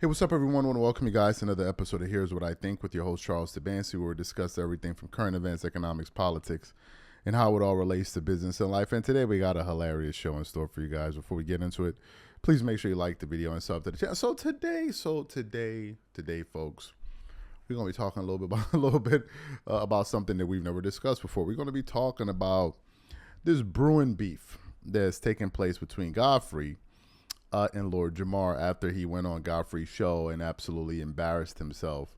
Hey, what's up, everyone? I want to welcome you guys to another episode of Here's What I Think with your host, Charles Tabansi, where we discuss everything from current events, economics, politics, and how it all relates to business and life. And today we got a hilarious show in store for you guys. Before we get into it, please make sure you like the video and sub to the channel. So today, folks, we're going to be talking a little bit about something that we've never discussed before. We're going to be talking about this brewing beef that's taking place between Godfrey and Lord Jamar after he went on Godfrey's show and absolutely embarrassed himself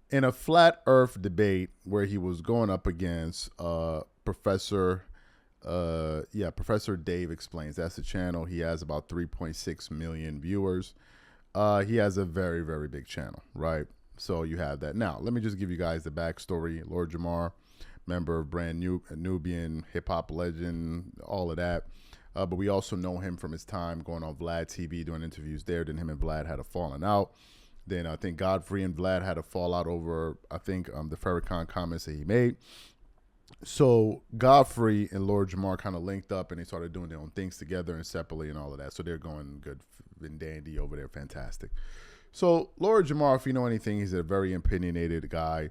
in a flat earth debate where he was going up against Professor Dave Explains. That's the channel. He has about 3.6 million viewers. He has a very, very big channel, right? So you have that. Now, let me just give you guys the backstory. Lord Jamar, member of brand new Nubian hip-hop legend, all of that. But we also know him from his time going on Vlad TV, doing interviews there. Then him and Vlad had a falling out. Then I think Godfrey and Vlad had a fallout over, the Farrakhan comments that he made. So Godfrey and Lord Jamar kind of linked up and they started doing their own things together and separately and all of that. So they're going good and dandy over there. Fantastic. So Lord Jamar, if you know anything, he's a very opinionated guy.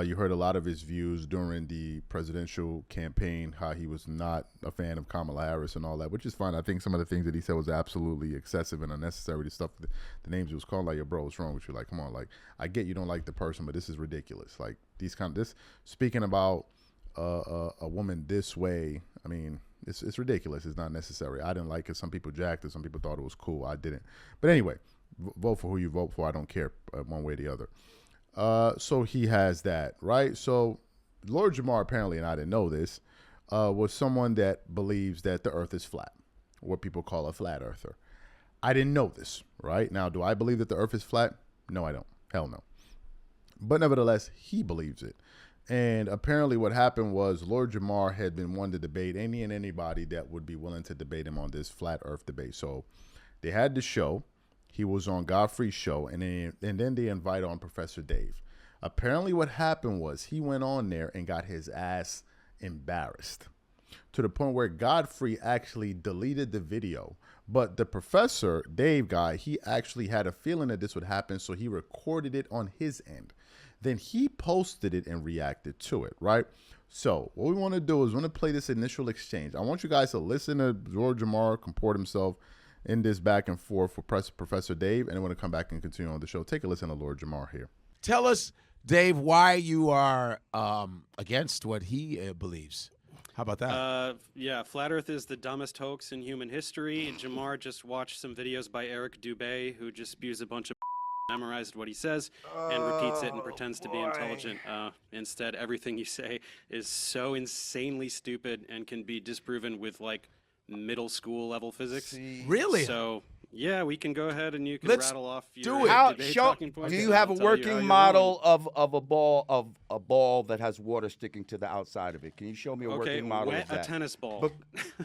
You heard a lot of his views during the presidential campaign, how he was not a fan of Kamala Harris and all that, which is fine. I think some of the things that he said was absolutely excessive and unnecessary. The stuff, the names he was calling, like, yo, bro, what's wrong with you? Like, come on, like, I get you don't like the person, but this is ridiculous. Like, speaking about a woman this way, I mean, it's ridiculous. It's not necessary. I didn't like it. Some people jacked it. Some people thought it was cool. I didn't. But anyway, vote for who you vote for. I don't care one way or the other. So he has that, right? So Lord Jamar, apparently, and I didn't know this, was someone that believes that the earth is flat, what people call a flat earther. I didn't know this, right? Now, do I believe that the earth is flat? No, I don't. Hell no. But nevertheless, he believes it. And apparently what happened was Lord Jamar had been wanting to debate any and anybody that would be willing to debate him on this flat earth debate. So they had the show. He was on Godfrey's show, and then they invited on Professor Dave. Apparently what happened was he went on there and got his ass embarrassed to the point where Godfrey actually deleted the video. But the Professor Dave guy, he actually had a feeling that this would happen, so he recorded it on his end. Then he posted it and reacted to it, right? So what we want to do is we want to play this initial exchange. I want you guys to listen to Lord Jamar comport himself in this back and forth with Professor Dave, and I want to come back and continue on the show. Take a listen to Lord Jamar here. Tell us, Dave, why you are against what he believes. How about that? Yeah, Flat Earth is the dumbest hoax in human history. Jamar just watched some videos by Eric Dubé, who just spews a bunch of memorized what he says and repeats it and pretends to be intelligent. Instead, everything you say is so insanely stupid and can be disproven with, like, middle school level physics. Really? So yeah, we can go ahead and you can Let's rattle off your do it. debate talking points. Do you have a I'll tell you how working you're model wrong. of a ball that has water sticking to the outside of it? Can you show me a working model wet of that? a tennis ball. But,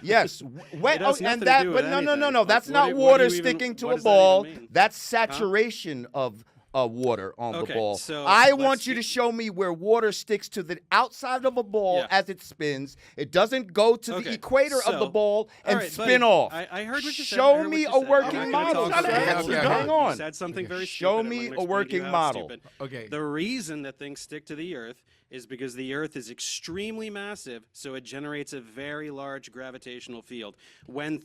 yes, wet. It has and nothing to that. do But with no. anything. That's What not do water you even- sticking to what a does that even ball. mean? That's saturation of water on the Okay, ball. so I let's want you to see. show me where water sticks to the outside of a ball Yeah. as it spins. It doesn't go to the Okay, equator of the so- ball and all right, spin buddy, off. I heard what you said. Show I heard me what a you said. working I'm not model, gonna sir. talk Hang about it. on. You said something very Show stupid. me I'm a gonna explain to working you how it's model. stupid. Okay. The reason that things stick to the Earth is because the Earth is extremely massive, so it generates a very large gravitational field. When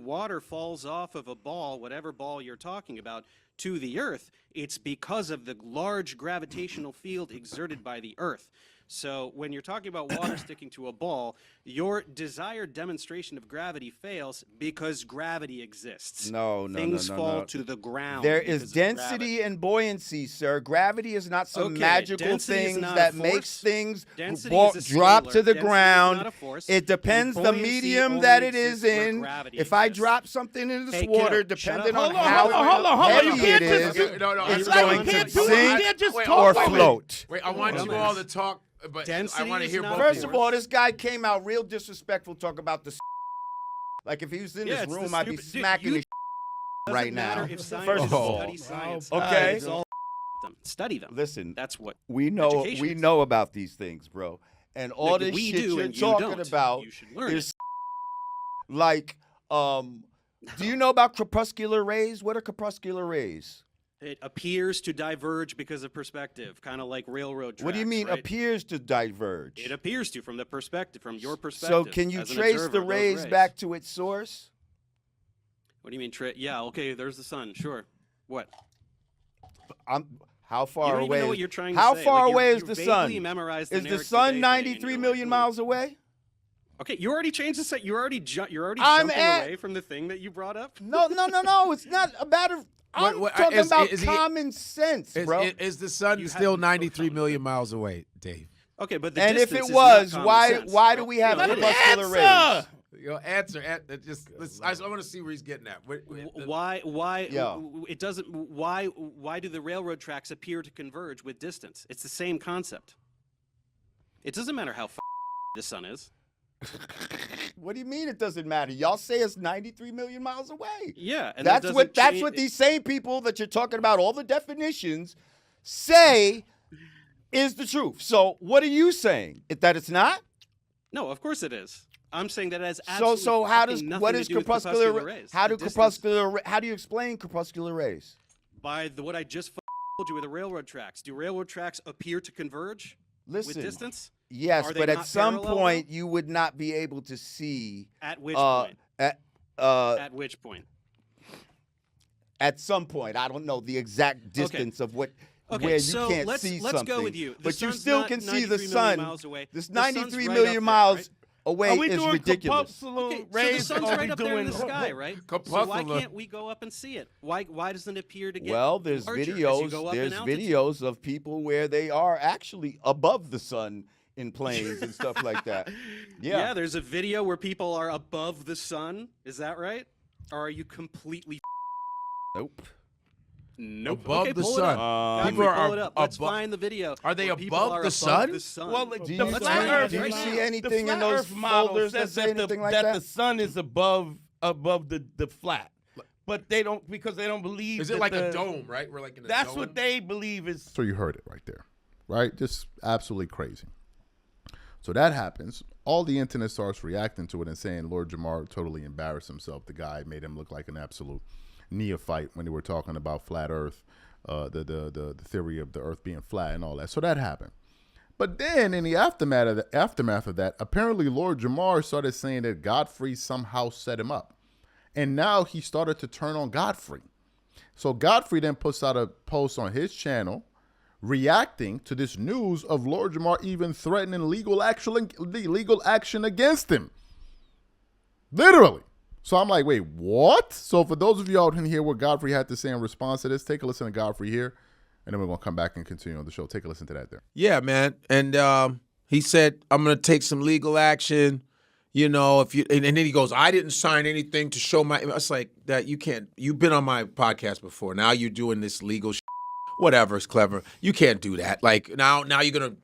water falls off of a ball, whatever ball you're talking about, to the Earth, it's because of the large gravitational field exerted by the Earth. So when you're talking about water sticking to a ball, your desired demonstration of gravity fails because gravity exists. No. Things fall to the ground. There because is of density gravity. and buoyancy, sir. Gravity is not some Okay, magical density is thing not a that force. makes things Density is a drop scalar. to the Density is ground. not a force, It depends and the buoyancy medium only that it is exists where in. gravity If I exists. drop something in this Hey, water, kiddo, shut depending up. on Hold on, how hold on. heavy You it can't is, just- No, it's like going you to can't do it. sink You can't just or talk over it. float. Wait, I want you all to talk, but I Density want to is hear not both a of First you. of all, this guy came out real disrespectful, talk about the like if he was in Yeah, this it's the room, I'd be stupid- dude, smacking you- his right Doesn't now. matter if scientists First of all, study science. okay. It's all them. Study them. Listen, That's what we know education is. about these things, bro. And all Like, this we shit do you're and you talking don't. about You should learn is like do you know about crepuscular rays? What are crepuscular rays? It appears to diverge because of perspective, kind of like railroad tracks. What do you mean right? appears to diverge? It appears to from your perspective. So can you as an trace observer the of those rays back to its source? What do you mean? Yeah, okay, there's the sun. Sure. What? How You far don't away? even know what you're trying to How say. far Like, away you is the vaguely sun? memorized Is the narrative sun today thing, 93 and million you miles away? Okay, you already changed the set. You're already I'm jumping at- away from the thing that you brought up. No. It's not a matter. I'm talking about common sense, bro. Is the sun still 93 million miles away, Dave? Okay, but the And if distance it is not was, common why sense. why do we have No, it is. crepuscular rays? I want to see where he's getting at. Why Yeah. it doesn't why do the railroad tracks appear to converge with distance? It's the same concept. It doesn't matter how far the sun is. What do you mean it doesn't matter? Y'all say it's 93 million miles away. Yeah, and That's what these same people that you're talking about, all the definitions, say is the truth. So what are you saying? That it's not? No, of course it is. I'm saying that it has So absolutely how does nothing what to is do with crepuscular rays. how The do distance how do you explain crepuscular rays? by what I just told you with the railroad tracks. Do railroad tracks appear to converge with Listen. distance? Yes, Are they but at not some parallel, point you would not be able to see At which point? At which point? at some point. I don't know the exact distance of what Okay, where you so can't let's see go something. with you. The But you sun's still not can see the 93 million sun. miles away. This The sun's 93 right million up there, miles right? away Are we is doing ridiculous. corpuscular Okay, so the rays? sun's or are right we up there in the doing sky, right? So why Corpuscular. can't we go up and see it? Why doesn't it appear to get Well, there's larger as you videos. go up There's in altitude? videos of people where they are actually above the sun in planes and stuff like that. Yeah, there's a video where people are above the sun. Is that right? Or are you completely Nope. nope? Above okay, the pull sun. It up. Godfrey, People are pull it up. Let's above- find the video. Are they where people above are the sun? The sun. Well, Do the you, Let's flat find Earth, it do right you now. see the anything flat in those Earth model folders that says say anything like that that? the sun is above the flat, but they don't because they don't believe. Is it that like the, a dome, right? We're like in a That's dome. what they believe is. So you heard it right there, right? Just absolutely crazy. So that happens. All the internet starts reacting to it and saying Lord Jamar totally embarrassed himself. The guy made him look like an absolute neophyte when they were talking about flat Earth, the theory of the Earth being flat and all that. So that happened. But then in the aftermath of that, apparently Lord Jamar started saying that Godfrey somehow set him up. And now he started to turn on Godfrey. So Godfrey then puts out a post on his channel reacting to this news of Lord Jamar even threatening legal action against him. Literally. So I'm like, wait, what? So for those of you out in here what Godfrey had to say in response to this, take a listen to Godfrey here, and then we're going to come back and continue on the show. Take a listen to that there. Yeah, man. And he said, I'm going to take some legal action. You know, if you and then he goes, I didn't sign anything to show my. It's like that. You can't. You've been on my podcast before. Now you're doing this legal. Whatever is clever. You can't do that. Like now you're gonna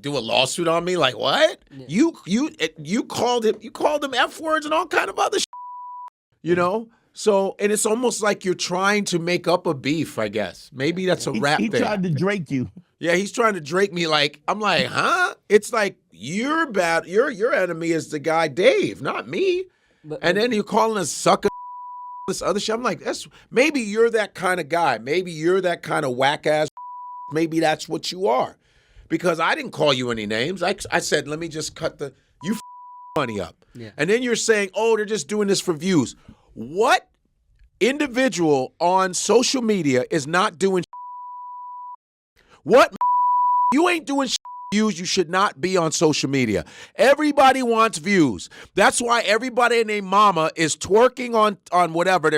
do a lawsuit on me. Like what? Yeah. You called him F words and all kind of other. You know. So and it's almost like you're trying to make up a beef. I guess maybe that's a rap He thing. tried to Drake you. Yeah, he's trying to Drake me. Like I'm like, huh? It's like you're bad. Your enemy is the guy Dave, not me. And then you're calling us sucker. This other shit. I'm like, maybe you're that kind of guy. Maybe you're that kind of whack ass. Maybe that's what you are, because I didn't call you any names. I said, let me just cut the money up. Yeah. And then you're saying, oh, they're just doing this for views. What individual on social media is not doing? What you ain't doing? Views, you should not be on social media. Everybody wants views. That's why everybody and their mama is twerking on whatever.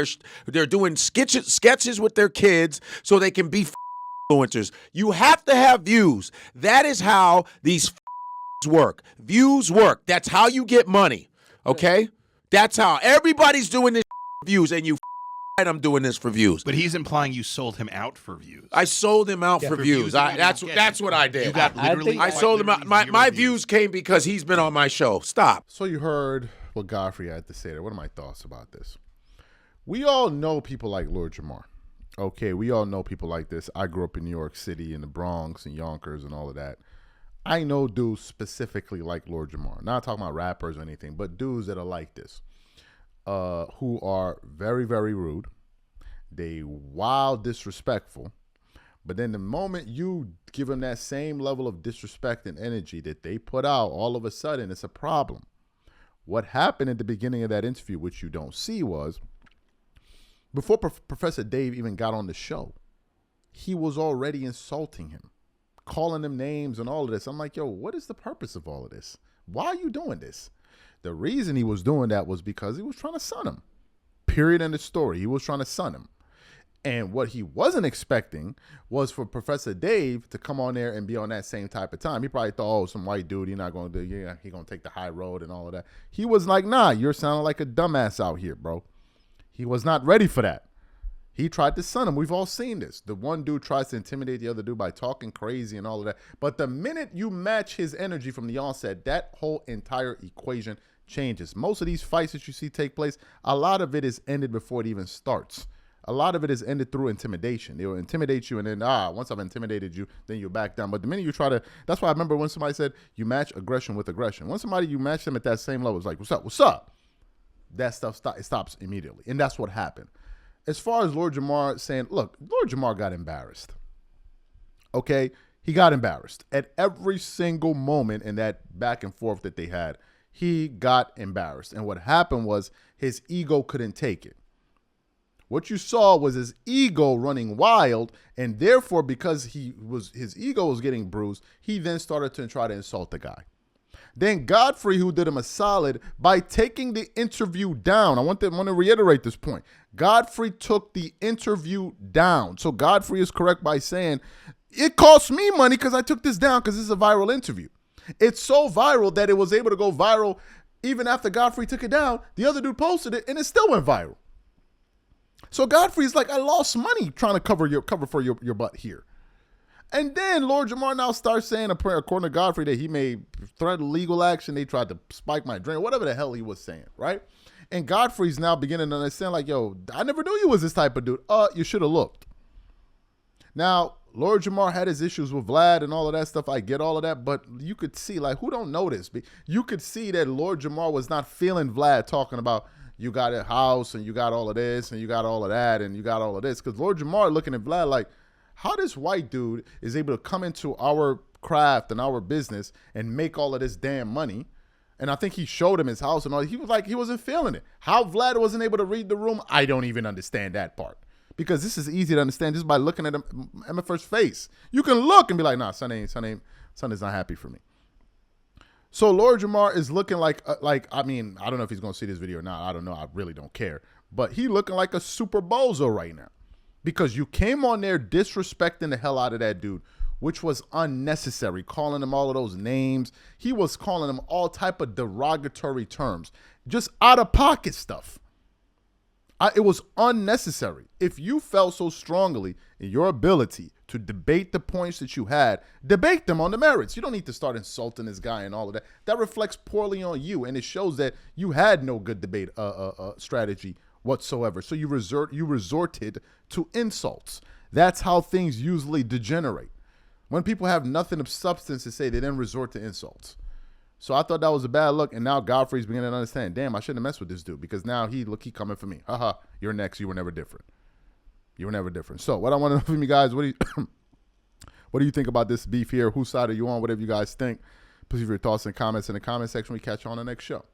They're doing sketches with their kids so they can be influencers. You have to have views. That is how these work. Views work. That's how you get money. Okay? That's how everybody's doing this views, and you I'm doing this for views. But he's implying you sold him out for views. I sold him out for views. That's what I did. You got literally. I sold him out. My views came because he's been on my show. Stop. So you heard what Godfrey had to say there. What are my thoughts about this? We all know people like Lord Jamar. Okay, we all know people like this. I grew up in New York City, in the Bronx, and Yonkers, and all of that. I know dudes specifically like Lord Jamar. Not talking about rappers or anything, but dudes that are like this, who are very, very rude, they wild disrespectful. But then the moment you give them that same level of disrespect and energy that they put out, all of a sudden it's a problem. What happened at the beginning of that interview, which you don't see, was before Professor Dave even got on the show, he was already insulting him, calling him names and all of this. I'm like, yo, what is the purpose of all of this? Why are you doing this? The reason he was doing that was because he was trying to sun him. Period. End of story. He was trying to sun him. And what he wasn't expecting was for Professor Dave to come on there and be on that same type of time. He probably thought, oh, some white dude, he's not going to do, yeah, he's going to take the high road and all of that. He was like, nah, you're sounding like a dumbass out here, bro. He was not ready for that. He tried to sun him. We've all seen this. The one dude tries to intimidate the other dude by talking crazy and all of that. But the minute you match his energy from the onset, that whole entire equation changes. Most of these fights that you see take place, a lot of it is ended before it even starts. A lot of it is ended through intimidation. They will intimidate you, and then, once I've intimidated you, then you back down. But the minute you try to, that's why I remember when somebody said, you match aggression with aggression. When somebody, you match them at that same level, it's like, what's up, what's up? That stuff it stops immediately. And that's what happened. As far as Lord Jamar saying, look, Lord Jamar got embarrassed. Okay? He got embarrassed. At every single moment in that back and forth that they had, he got embarrassed. And what happened was his ego couldn't take it. What you saw was his ego running wild, and therefore, because his ego was getting bruised, he then started to try to insult the guy. Then Godfrey, who did him a solid by taking the interview down. I want to reiterate this point. Godfrey took the interview down. So Godfrey is correct by saying, it cost me money because I took this down because this is a viral interview. It's so viral that it was able to go viral even after Godfrey took it down. The other dude posted it, and it still went viral. So Godfrey's like, I lost money trying to cover for your butt here. And then Lord Jamar now starts saying, according to Godfrey, that he may threaten legal action. They tried to spike my drain, whatever the hell he was saying, right? And Godfrey's now beginning to understand, like, yo, I never knew you was this type of dude. You should have looked. Now, Lord Jamar had his issues with Vlad and all of that stuff. I get all of that, but you could see, like, who don't know this? You could see that Lord Jamar was not feeling Vlad talking about, you got a house and you got all of this and you got all of that and you got all of this. Because Lord Jamar looking at Vlad like, how this white dude is able to come into our craft and our business and make all of this damn money. And I think he showed him his house and all. He was like, he wasn't feeling it. How Vlad wasn't able to read the room, I don't even understand that part. Because this is easy to understand just by looking at him, MFR's face. You can look and be like, nah, son is not happy for me. So Lord Jamar is looking like, I mean, I don't know if he's going to see this video or not. I don't know. I really don't care. But he looking like a super bozo right now. Because you came on there disrespecting the hell out of that dude, which was unnecessary, calling him all of those names. He was calling him all type of derogatory terms, just out of pocket stuff. It was unnecessary. If you felt so strongly in your ability to debate the points that you had, debate them on the merits. You don't need to start insulting this guy and all of that. That reflects poorly on you, and it shows that you had no good debate strategy whatsoever. So you resorted to insults. That's how things usually degenerate. When people have nothing of substance to say, they then resort to insults. So I thought that was a bad look, and now Godfrey's beginning to understand, damn, I shouldn't have messed with this dude, because now he coming for me. Haha, you're next. You were never different. You were never different. So what I want to know from you guys, what do you think about this beef here? Whose side are you on? Whatever you guys think. Please leave your thoughts and comments in the comment section. We catch you on the next show.